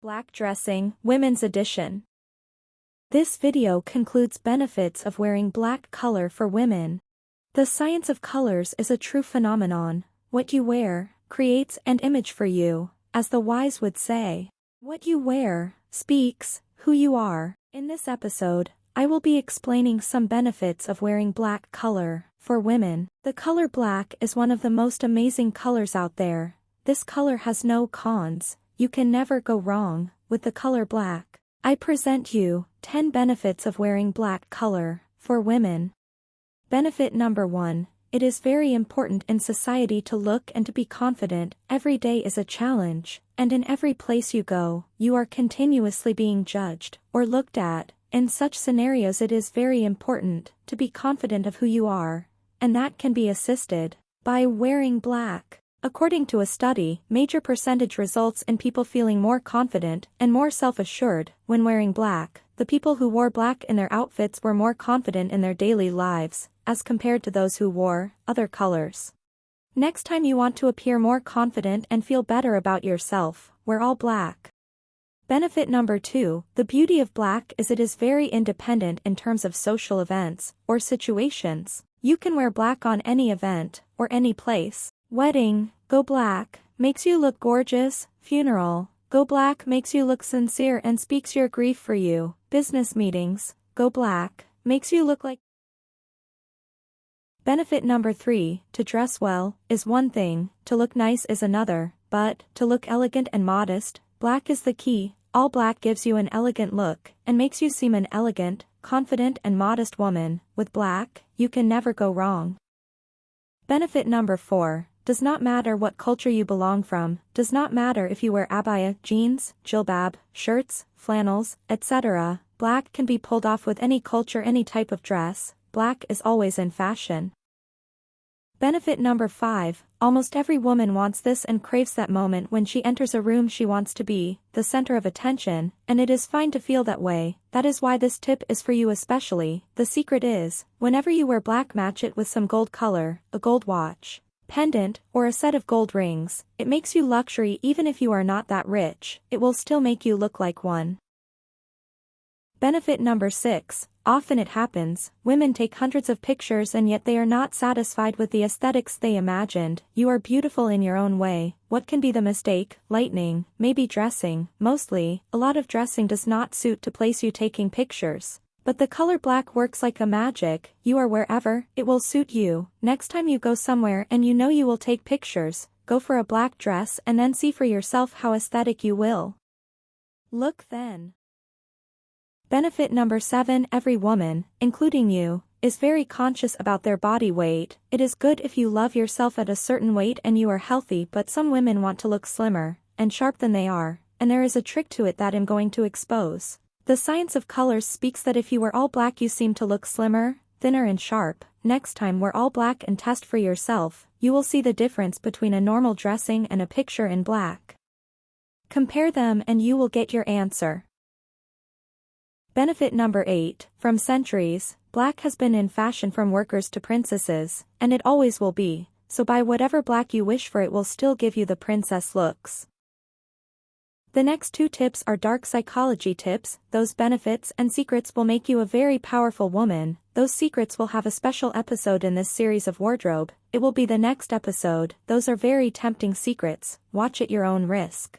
Black dressing, women's edition. This video concludes benefits of wearing black color for women. The science of colors is a true phenomenon. What you wear creates an image for you, as the wise would say. What you wear speaks who you are. In this episode, I will be explaining some benefits of wearing black color for women. The color black is one of the most amazing colors out there. This color has no cons. You can never go wrong with the color black. I present you 10 benefits of wearing black color for women. Benefit number 1. It is very important in society to look and to be confident. Every day is a challenge, and in every place you go, you are continuously being judged or looked at. In such scenarios it is very important to be confident of who you are, and that can be assisted by wearing black. According to a study, major percentage results in people feeling more confident and more self-assured when wearing black. The people who wore black in their outfits were more confident in their daily lives, as compared to those who wore other colors. Next time you want to appear more confident and feel better about yourself, wear all black. Benefit number 2. The beauty of black is it is very independent in terms of social events or situations. You can wear black on any event or any place. Wedding, go black, makes you look gorgeous. Funeral, go black, makes you look sincere and speaks your grief for you. Business meetings, go black, makes you look like. Benefit number 3. To dress well is one thing, to look nice is another, but to look elegant and modest, black is the key. All black gives you an elegant look and makes you seem an elegant, confident and modest woman. With black, you can never go wrong. Benefit number 4. Does not matter what culture you belong from, does not matter if you wear abaya, jeans, jilbab, shirts, flannels, etc. Black can be pulled off with any culture, any type of dress. Black is always in fashion. Benefit number 5. Almost every woman wants this and craves that moment when she enters a room. She wants to be the center of attention, and it is fine to feel that way. That is why this tip is for you especially. The secret is, whenever you wear black, match it with some gold color, a gold watch, pendant, or a set of gold rings. It makes you luxury. Even if you are not that rich, it will still make you look like one. Benefit number 6. Often it happens, women take hundreds of pictures and yet they are not satisfied with the aesthetics they imagined. You are beautiful in your own way. What can be the mistake? Lightning, maybe dressing. Mostly, a lot of dressing does not suit to place you taking pictures. But the color black works like a magic. You are wherever, it will suit you. Next time you go somewhere and you know you will take pictures, go for a black dress and then see for yourself how aesthetic you will look then. Benefit number 7. Every woman, including you, is very conscious about their body weight. It is good if you love yourself at a certain weight and you are healthy, but some women want to look slimmer and sharp than they are, and there is a trick to it that I'm going to expose. The science of colors speaks that if you wear all black you seem to look slimmer, thinner and sharp. Next time wear all black and test for yourself. You will see the difference between a normal dressing and a picture in black. Compare them and you will get your answer. Benefit number 8. From centuries, black has been in fashion from workers to princesses, and it always will be, so buy whatever black you wish for, it will still give you the princess looks. The next 2 tips are dark psychology tips. Those benefits and secrets will make you a very powerful woman. Those secrets will have a special episode in this series of wardrobe. It will be the next episode. Those are very tempting secrets. Watch at your own risk.